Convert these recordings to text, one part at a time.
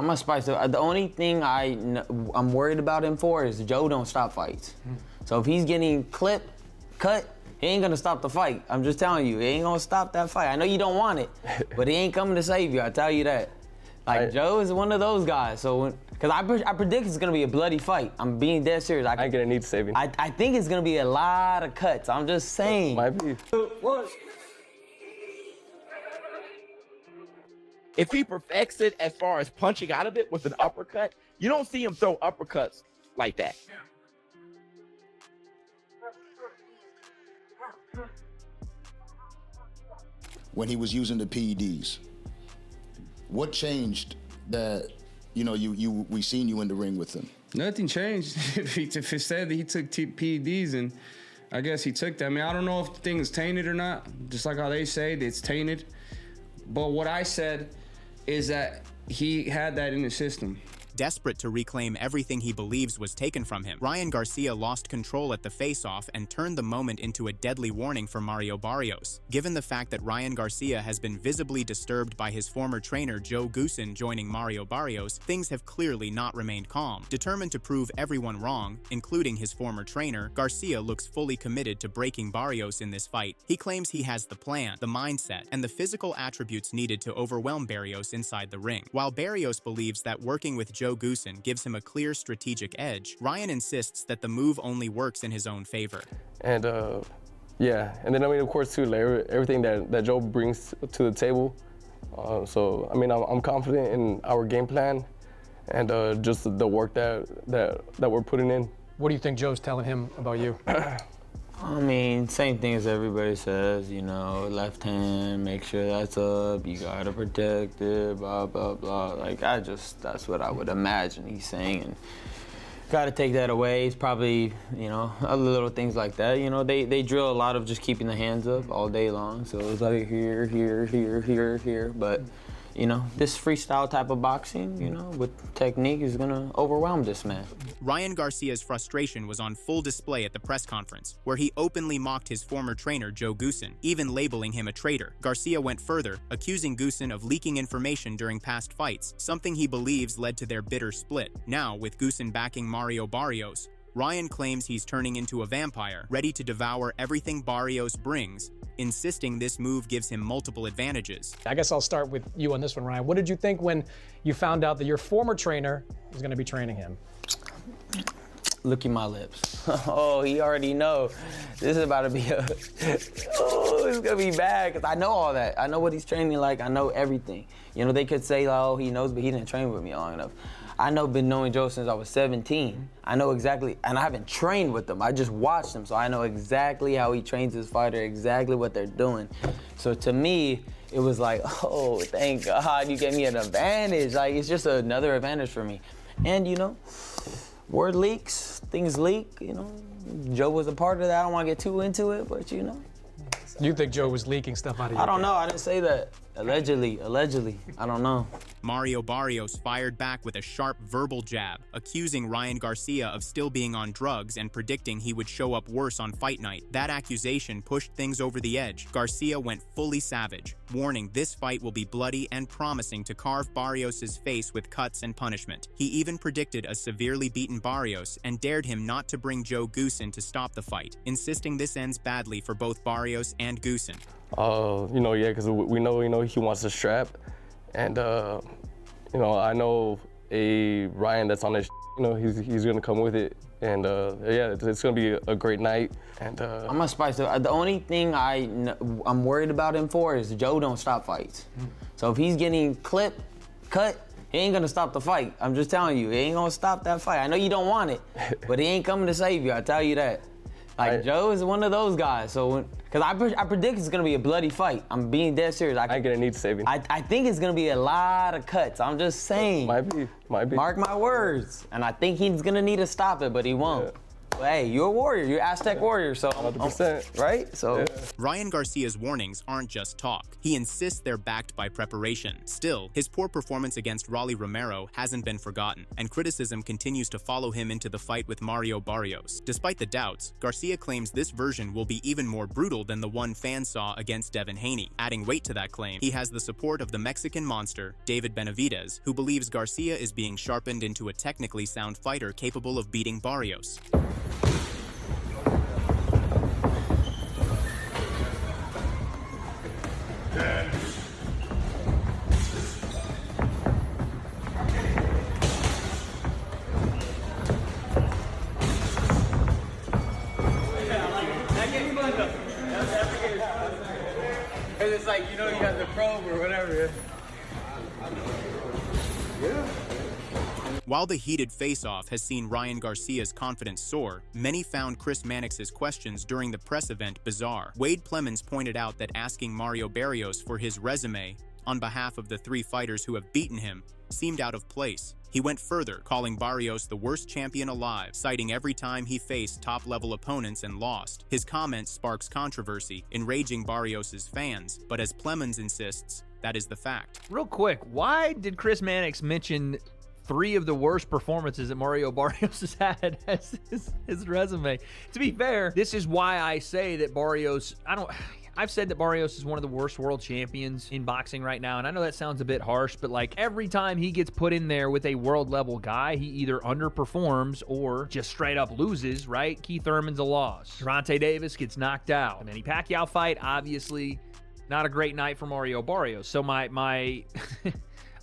I'm gonna spice it. The only thing I'm worried about him for is Joe don't stop fights. So if he's getting clipped, cut, he ain't gonna stop the fight. I'm just telling you, he ain't gonna stop that fight. I know you don't want it, but he ain't coming to save you, I tell you that. Like, Joe is one of those guys, so, because I predict it's gonna be a bloody fight. I'm being dead serious. I ain't gonna need saving. I think it's gonna be a lot of cuts. I'm just saying. Might be. If he perfects it as far as punching out of it with an uppercut, you don't see him throw uppercuts like that. When he was using the PEDs, what changed that, you know, we seen you in the ring with him? Nothing changed. If it said that he took PEDs, and I guess he took that. I mean, I don't know if the thing is tainted or not. Just like how they say it's tainted. But what I said is that he had that in his system. Desperate to reclaim everything he believes was taken from him, Ryan Garcia lost control at the face-off and turned the moment into a deadly warning for Mario Barrios. Given the fact that Ryan Garcia has been visibly disturbed by his former trainer Joe Goossen joining Mario Barrios, things have clearly not remained calm. Determined to prove everyone wrong, including his former trainer, Garcia looks fully committed to breaking Barrios in this fight. He claims he has the plan, the mindset, and the physical attributes needed to overwhelm Barrios inside the ring. While Barrios believes that working with Joe Goossen gives him a clear strategic edge, Ryan insists that the move only works in his own favor. And yeah, and then I mean, of course too, like everything that Joe brings to the table. So I mean, I'm confident in our game plan and just the work that we're putting in. What do you think Joe's telling him about you? I mean, same thing as everybody says, you know, left hand, make sure that's up, you gotta protect it, blah, blah, blah. Like, that's what I would imagine he's saying. And gotta take that away. It's probably, you know, other little things like that. You know, they drill a lot of just keeping the hands up all day long. So it's like here, here, here, here, here. But, you know, this freestyle type of boxing, you know, with technique is gonna overwhelm this man. Ryan Garcia's frustration was on full display at the press conference, where he openly mocked his former trainer Joe Goossen, even labeling him a traitor. Garcia went further, accusing Goossen of leaking information during past fights, something he believes led to their bitter split. Now, with Goossen backing Mario Barrios, Ryan claims he's turning into a vampire, ready to devour everything Barrios brings, insisting this move gives him multiple advantages. I guess I'll start with you on this one, Ryan. What did you think when you found out that your former trainer was going to be training him? Look at my lips. Oh, he already know. This is about to be a, oh, it's gonna be bad, because I know all that. I know what he's training like, I know everything. You know, they could say, oh, he knows, but he didn't train with me long enough. I know, been knowing Joe since I was 17. I know exactly, and I haven't trained with him. I just watched him, so I know exactly how he trains his fighter, exactly what they're doing. So to me, it was like, oh, thank God you gave me an advantage. Like, it's just another advantage for me. And, you know, word leaks, things leak, you know. Joe was a part of that. I don't want to get too into it, but, you know. You think Joe was leaking stuff out of you? I don't know. I didn't say that. Allegedly. I don't know. Mario Barrios fired back with a sharp verbal jab, accusing Ryan Garcia of still being on drugs and predicting he would show up worse on fight night. That accusation pushed things over the edge. Garcia went fully savage, warning this fight will be bloody and promising to carve Barrios' face with cuts and punishment. He even predicted a severely beaten Barrios and dared him not to bring Joe Goossen to stop the fight, insisting this ends badly for both Barrios and Goossen. You know, yeah, because we know, you know, he wants to strap. And, you know, I know a Ryan that's on this, you know, he's going to come with it. And, yeah, it's going to be a great night. And I'm going to spice it. The only thing I'm worried about him for is Joe don't stop fights. So if he's getting clipped, cut, he ain't going to stop the fight. I'm just telling you, he ain't going to stop that fight. I know you don't want it, but he ain't coming to save you, I tell you that. Like, Joe is one of those guys, so, because I predict it's gonna be a bloody fight. I'm being dead serious. I ain't gonna need saving. I think it's gonna be a lot of cuts. I'm just saying. Might be. Mark my words. And I think he's gonna need to stop it, but he won't. Yeah. Hey, you're a warrior. You're Aztec warrior, so 100%. right? So Yeah. Ryan Garcia's warnings aren't just talk. He insists they're backed by preparation. Still, his poor performance against Rolly Romero hasn't been forgotten, and criticism continues to follow him into the fight with Mario Barrios. Despite the doubts, Garcia claims this version will be even more brutal than the one fans saw against Devin Haney. Adding weight to that claim, he has the support of the Mexican monster, David Benavidez, who believes Garcia is being sharpened into a technically sound fighter capable of beating Barrios. it's like, you know, you got the probe or whatever. While the heated face-off has seen Ryan Garcia's confidence soar, many found Chris Mannix's questions during the press event bizarre. Wade Plemons pointed out that asking Mario Barrios for his resume on behalf of the 3 fighters who have beaten him seemed out of place. He went further, calling Barrios the worst champion alive, citing every time he faced top-level opponents and lost. His comment sparks controversy, enraging Barrios' fans, but as Plemons insists, that is the fact. Real quick, why did Chris Mannix mention 3 of the worst performances that Mario Barrios has had as his resume? To be fair, this is why I say that Barrios, I've said that Barrios is one of the worst world champions in boxing right now, and I know that sounds a bit harsh, but like every time he gets put in there with a world level guy, he either underperforms or just straight up loses, right? Keith Thurman's a loss. Gervonta Davis gets knocked out. The Manny Pacquiao fight, obviously not a great night for Mario Barrios. So my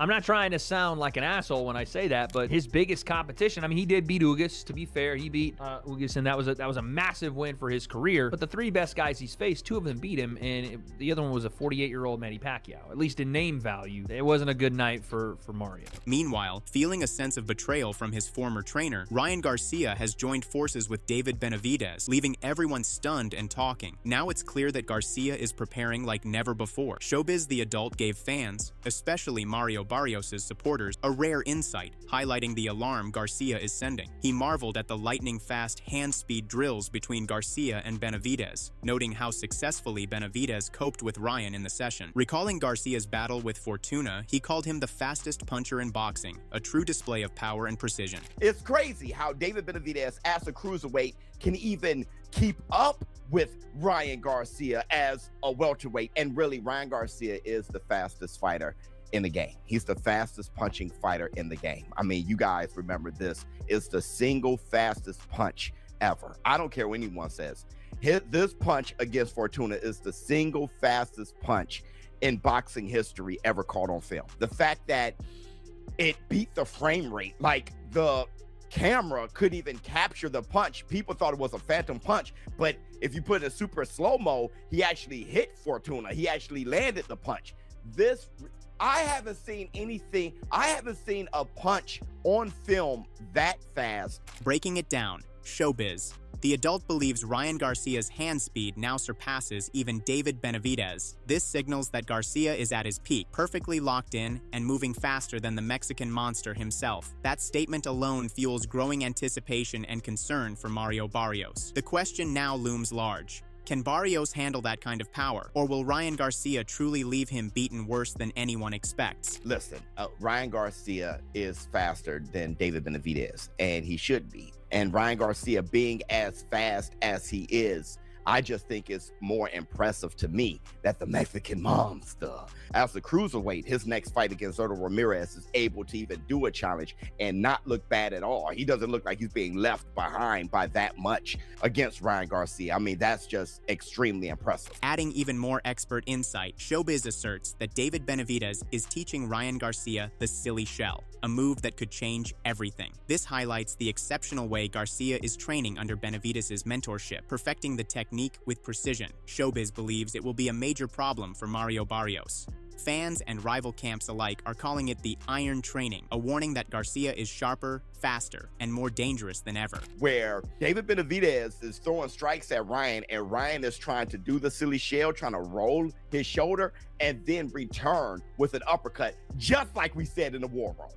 I'm not trying to sound like an asshole when I say that, but his biggest competition, I mean, he did beat Ugas. To be fair, he beat Ugas, and that was a massive win for his career. But the 3 best guys he's faced, 2 of them beat him, and the other one was a 48-year-old Manny Pacquiao. At least in name value, it wasn't a good night for Mario. Meanwhile, feeling a sense of betrayal from his former trainer, Ryan Garcia has joined forces with David Benavidez, leaving everyone stunned and talking. Now it's clear that Garcia is preparing like never before. Showbiz the Adult gave fans, especially Mario Barrios' supporters, a rare insight, highlighting the alarm Garcia is sending. He marveled at the lightning-fast hand-speed drills between Garcia and Benavidez, noting how successfully Benavidez coped with Ryan in the session. Recalling Garcia's battle with Fortuna, he called him the fastest puncher in boxing, a true display of power and precision. It's crazy how David Benavidez, as a cruiserweight, can even keep up with Ryan Garcia as a welterweight. And really, Ryan Garcia is the fastest fighter in the game. He's the fastest punching fighter in the game. I mean, you guys remember this is the single fastest punch ever. I don't care what anyone says. This punch against Fortuna is the single fastest punch in boxing history ever caught on film. The fact that it beat the frame rate, like the camera couldn't even capture the punch. People thought it was a phantom punch, but if you put it in super slow-mo, he actually hit Fortuna. He actually landed the punch. I haven't seen a punch on film that fast. Breaking it down, Showbiz. The Adult believes Ryan Garcia's hand speed now surpasses even David Benavidez. This signals that Garcia is at his peak, perfectly locked in and moving faster than the Mexican monster himself. That statement alone fuels growing anticipation and concern for Mario Barrios. The question now looms large. Can Barrios handle that kind of power, or will Ryan Garcia truly leave him beaten worse than anyone expects? Listen, Ryan Garcia is faster than David Benavidez, and he should be. And Ryan Garcia being as fast as he is, I just think it's more impressive to me that the Mexican monster, as a cruiserweight, his next fight against Zurdo Ramirez is able to even do a challenge and not look bad at all. He doesn't look like he's being left behind by that much against Ryan Garcia. I mean, that's just extremely impressive. Adding even more expert insight, Showbiz asserts that David Benavidez is teaching Ryan Garcia the silly shell, a move that could change everything. This highlights the exceptional way Garcia is training under Benavidez's mentorship, perfecting the technique with precision. Showbiz believes it will be a major problem for Mario Barrios. Fans and rival camps alike are calling it the iron training, a warning that Garcia is sharper, faster, and more dangerous than ever. Where David Benavidez is throwing strikes at Ryan, and Ryan is trying to do the silly shell, trying to roll his shoulder, and then return with an uppercut, just like we said in the war room.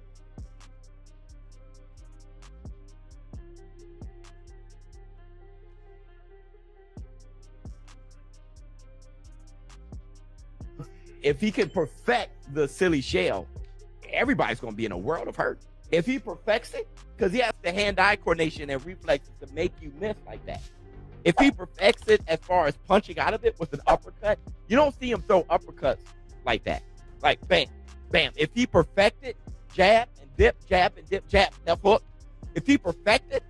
if he can perfect the silly shell, everybody's going to be in a world of hurt. If he perfects it, because he has the hand-eye coordination and reflexes to make you miss like that. If he perfects it as far as punching out of it with an uppercut, you don't see him throw uppercuts like that. Like, bam, bam. If he perfect it, jab and dip, jab, left hook. If he perfect it.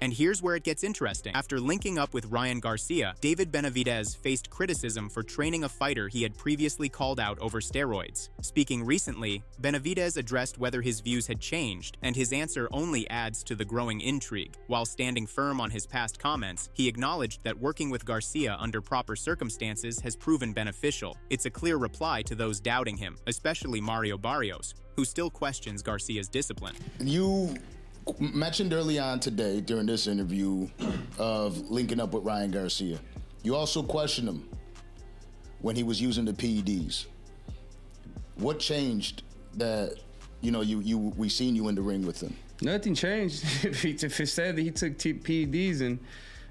And here's where it gets interesting. After linking up with Ryan Garcia, David Benavidez faced criticism for training a fighter he had previously called out over steroids. Speaking recently, Benavidez addressed whether his views had changed, and his answer only adds to the growing intrigue. While standing firm on his past comments, he acknowledged that working with Garcia under proper circumstances has proven beneficial. It's a clear reply to those doubting him, especially Mario Barrios, who still questions Garcia's discipline. You mentioned early on today during this interview of linking up with Ryan Garcia. You also questioned him when he was using the PEDs. What changed that, we seen you in the ring with him? Nothing changed. If it said that he took PEDs, and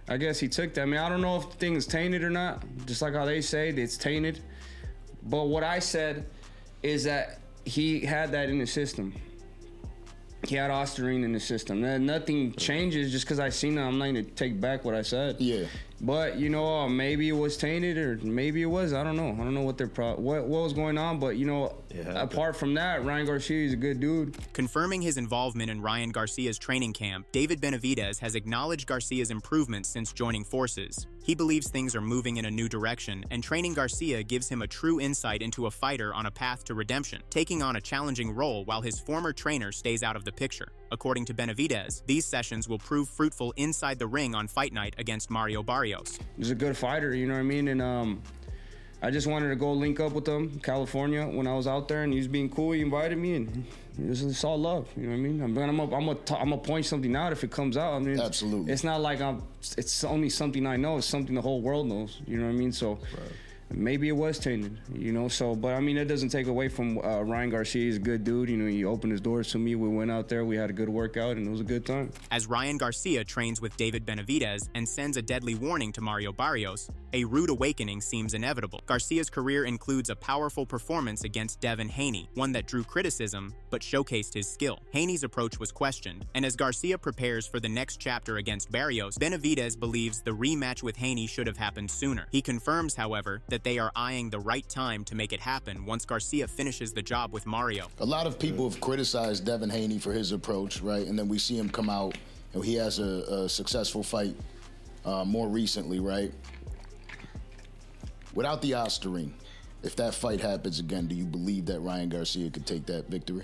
I guess he took that. I mean, I don't know if the thing is tainted or not. Just like how they say it's tainted. But what I said is that he had that in his system. He had ostarine in the system. Nothing changes just because I seen it. I'm not going to take back what I said. Yeah. But, maybe it was tainted or maybe it was. I don't know. I don't know what what was going on. But, apart from that, Ryan Garcia is a good dude. Confirming his involvement in Ryan Garcia's training camp, David Benavidez has acknowledged Garcia's improvements since joining forces. He believes things are moving in a new direction, and training Garcia gives him a true insight into a fighter on a path to redemption, taking on a challenging role while his former trainer stays out of the picture. According to Benavidez, these sessions will prove fruitful inside the ring on fight night against Mario Barrios. He's a good fighter, you know what I mean? And I just wanted to go link up with him in California when I was out there, and he was being cool. He invited me, and it's all love, you know what I mean? I'm gonna point something out if it comes out. I mean, absolutely. It's not like it's only something I know. It's something the whole world knows, you know what I mean? So. Right. Maybe it was tainted, but I mean, that doesn't take away from Ryan Garcia. He's a good dude. He opened his doors to me. We went out there, we had a good workout, and it was a good time. As Ryan Garcia trains with David Benavidez and sends a deadly warning to Mario Barrios, a rude awakening seems inevitable. Garcia's career includes a powerful performance against Devin Haney, one that drew criticism but showcased his skill. Haney's approach was questioned, and as Garcia prepares for the next chapter against Barrios, Benavidez believes the rematch with Haney should have happened sooner. He confirms, however, that they are eyeing the right time to make it happen once Garcia finishes the job with Mario. A lot of people have criticized Devin Haney for his approach, right? And then we see him come out, and he has a successful fight more recently, right? Without the ostarine, if that fight happens again, do you believe that Ryan Garcia could take that victory?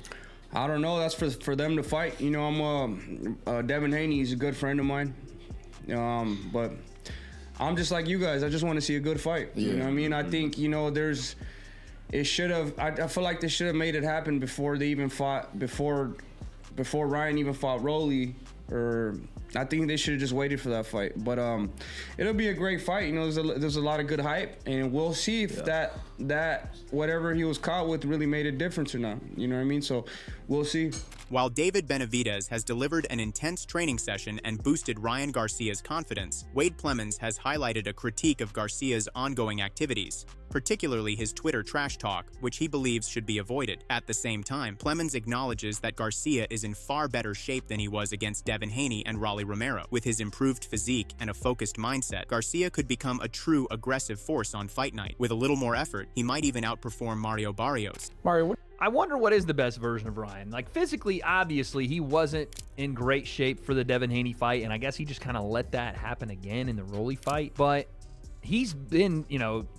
I don't know. That's for them to fight. Devin Haney is a good friend of mine, but I'm just like you guys. I just want to see a good fight. Yeah. You know what I mean? I think, it should have, I feel like they should have made it happen before they even fought, before Ryan even fought Rolly, or I think they should have just waited for that fight. But it'll be a great fight. There's a lot of good hype, and we'll see if that whatever he was caught with really made a difference or not. You know what I mean? So we'll see. While David Benavidez has delivered an intense training session and boosted Ryan Garcia's confidence, Wade Plemons has highlighted a critique of Garcia's ongoing activities, particularly his Twitter trash talk, which he believes should be avoided. At the same time, Plemons acknowledges that Garcia is in far better shape than he was against Devin Haney and Rolly Romero. With his improved physique and a focused mindset, Garcia could become a true aggressive force on fight night. With a little more effort, he might even outperform Mario Barrios. Mario, I wonder what is the best version of Ryan. Like, physically, obviously, he wasn't in great shape for the Devin Haney fight, and I guess he just kind of let that happen again in the Rolly fight. But he's been,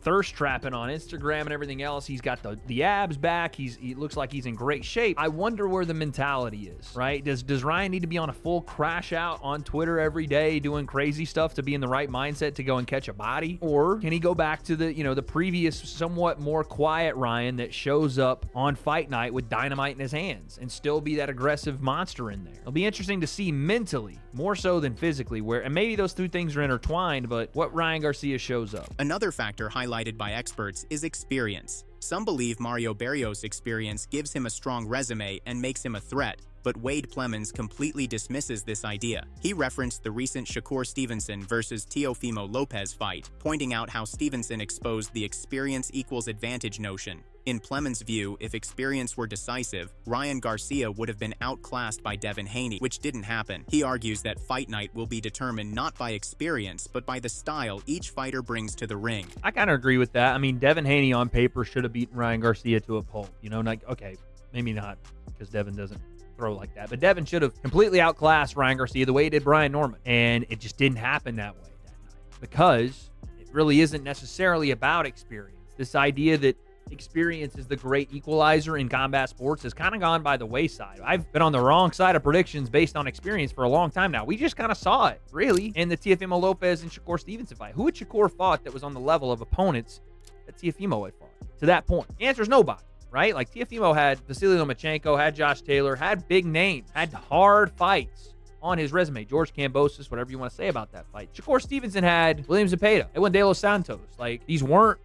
thirst trapping on Instagram and everything else. He's got the abs back. He looks like he's in great shape. I wonder where the mentality is, right? Does Ryan need to be on a full crash out on Twitter every day doing crazy stuff to be in the right mindset to go and catch a body? Or can he go back to the previous, somewhat more quiet Ryan that shows up on fight night with dynamite in his hands and still be that aggressive monster in there? It'll be interesting to see mentally, more so than physically, and maybe those two things are intertwined, but what Ryan Garcia shows up. Another factor highlighted by experts is experience. Some believe Mario Barrios' experience gives him a strong resume and makes him a threat, but Wade Plemons completely dismisses this idea. He referenced the recent Shakur Stevenson versus Teofimo Lopez fight, pointing out how Stevenson exposed the experience equals advantage notion. In Plemons' view, if experience were decisive, Ryan Garcia would have been outclassed by Devin Haney, which didn't happen. He argues that fight night will be determined not by experience, but by the style each fighter brings to the ring. I kind of agree with that. I mean, Devin Haney on paper should have beaten Ryan Garcia to a pulp. You know, like, okay, maybe not, because Devin doesn't throw like that. But Devin should have completely outclassed Ryan Garcia the way he did Brian Norman. And it just didn't happen that way that night, because it really isn't necessarily about experience. This idea that experience is the great equalizer in combat sports has kind of gone by the wayside. I've been on the wrong side of predictions based on experience for a long time now. We just kind of saw it, really, in the Teofimo Lopez and Shakur Stevenson fight. Who had Shakur fought that was on the level of opponents that Teofimo had fought to that point? The answer is nobody, right? Like, Teofimo had Vasily Lomachenko, had Josh Taylor, had big names, had hard fights on his resume. George Kambosos, whatever you want to say about that fight. Shakur Stevenson had William Zepeda, Edwin De Los Santos. Like, these weren't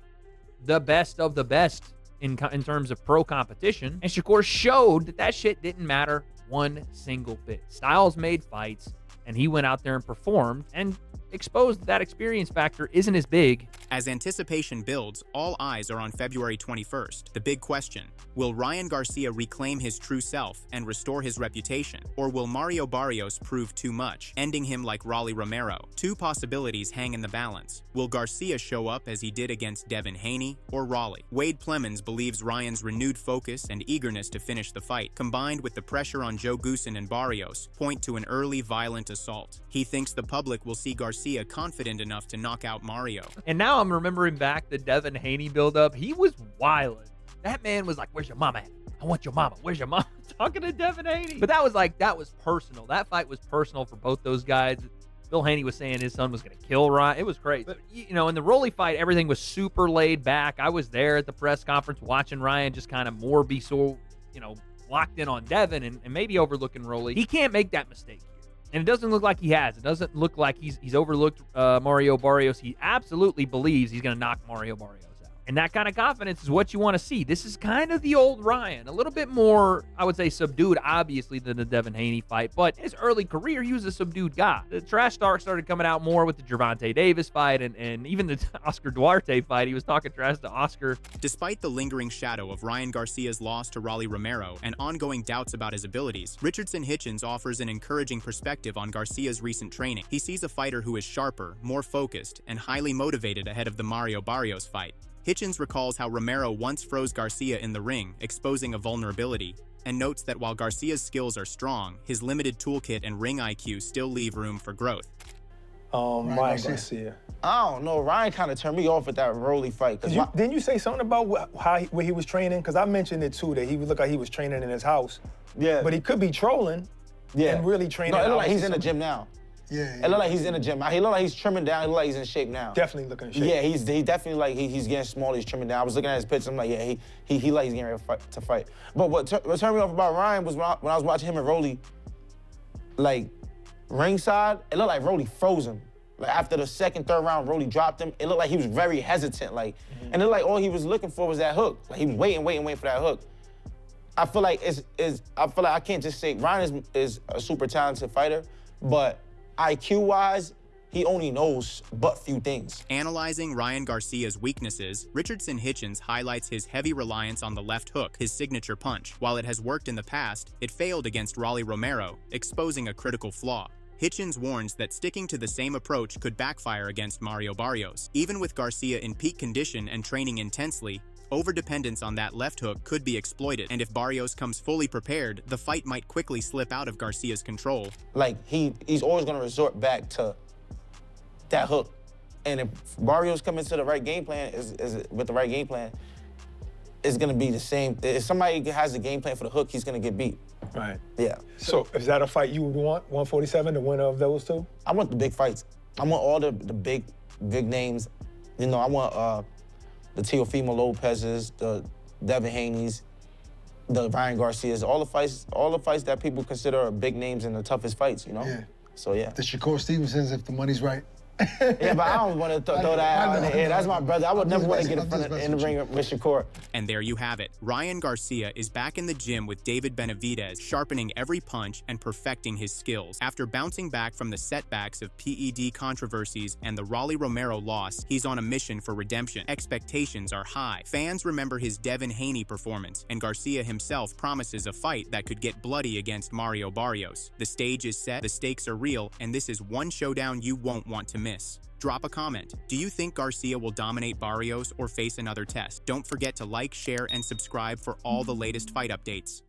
the best of the best in terms of pro competition. And Shakur showed that shit didn't matter one single bit. Styles made fights, and he went out there and performed and exposed that experience factor isn't as big. As anticipation builds, all eyes are on February 21st. The big question: will Ryan Garcia reclaim his true self and restore his reputation? Or will Mario Barrios prove too much, ending him like Rolly Romero? Two possibilities hang in the balance. Will Garcia show up as he did against Devin Haney or Rolly? Wade Plemons believes Ryan's renewed focus and eagerness to finish the fight, combined with the pressure on Joe Goossen and Barrios, point to an early violent assault. He thinks the public will see Garcia confident enough to knock out Mario. And now I'm remembering back the Devin Haney buildup. He was wildin'. That man was like, "Where's your mama at? I want your mama. Where's your mama?" Talking to Devin Haney. But that was personal. That fight was personal for both those guys. Bill Haney was saying his son was going to kill Ryan. It was crazy. But, you know, in the Rolly fight, everything was super laid back. I was there at the press conference watching Ryan just kind of more be so, you know, locked in on Devin and maybe overlooking Rolly. He can't make that mistake here. And it doesn't look like he has. It doesn't look like he's overlooked Mario Barrios. He absolutely believes he's going to knock Mario Barrios out. And that kind of confidence is what you want to see. This is kind of the old Ryan. A little bit more, I would say, subdued, obviously, than the Devin Haney fight. But in his early career, he was a subdued guy. The trash talk started coming out more with the Gervonta Davis fight and even the Oscar Duarte fight. He was talking trash to Oscar. Despite the lingering shadow of Ryan Garcia's loss to Rolly Romero and ongoing doubts about his abilities, Richardson Hitchens offers an encouraging perspective on Garcia's recent training. He sees a fighter who is sharper, more focused, and highly motivated ahead of the Mario Barrios fight. Hitchens recalls how Romero once froze Garcia in the ring, exposing a vulnerability, and notes that while Garcia's skills are strong, his limited toolkit and ring IQ still leave room for growth. Ryan Garcia. I don't know. Ryan kind of turned me off at that Rolly fight. Didn't you say something about where he was training? Because I mentioned it too, that he would look like he was training in his house. Yeah. But he could be trolling and really training. No, it look like he's in the gym now. Yeah. It look like he's in the gym. He look like he's trimming down. He look like he's in shape now. Definitely looking in shape. Yeah, he's definitely like he's getting smaller. He's trimming down. I was looking at his pictures. I'm like, yeah, he like he's getting ready to fight. But what turned me off about Ryan was when I was watching him and Rolly, like ringside. It looked like Rolly froze him. Like after the second, third round, Rolly dropped him. It looked like he was very hesitant. Like, and it looked like all he was looking for was that hook. Like he was waiting for that hook. I feel like I can't just say Ryan is a super talented fighter, but IQ-wise, he only knows but few things. Analyzing Ryan Garcia's weaknesses, Richardson Hitchens highlights his heavy reliance on the left hook, his signature punch. While it has worked in the past, it failed against Rolly Romero, exposing a critical flaw. Hitchens warns that sticking to the same approach could backfire against Mario Barrios. Even with Garcia in peak condition and training intensely, overdependence on that left hook could be exploited, and if Barrios comes fully prepared, the fight might quickly slip out of Garcia's control. Like, he's always gonna resort back to that hook. And if Barrios comes into the right game plan, with the right game plan, it's gonna be the same. If somebody has a game plan for the hook, he's gonna get beat. Right. Yeah. So is that a fight you would want, 147, the winner of those two? I want the big fights. I want all the big names. You know, I want the Teofimo Lopez's, the Devin Haney's, the Ryan Garcia's, all the fights that people consider big names and the toughest fights, you know? Yeah. So, yeah. The Shakur Stevenson's, if the money's right. Yeah, but I don't want to throw that out in the air. That's my brother. I would never want to get in the ring with Shakur. And there you have it. Ryan Garcia is back in the gym with David Benavidez, sharpening every punch and perfecting his skills. After bouncing back from the setbacks of PED controversies and the Rolly Romero loss, he's on a mission for redemption. Expectations are high. Fans remember his Devin Haney performance, and Garcia himself promises a fight that could get bloody against Mario Barrios. The stage is set, the stakes are real, and this is one showdown you won't want to miss. Drop a comment. Do you think Garcia will dominate Barrios or face another test? Don't forget to like, share, and subscribe for all the latest fight updates.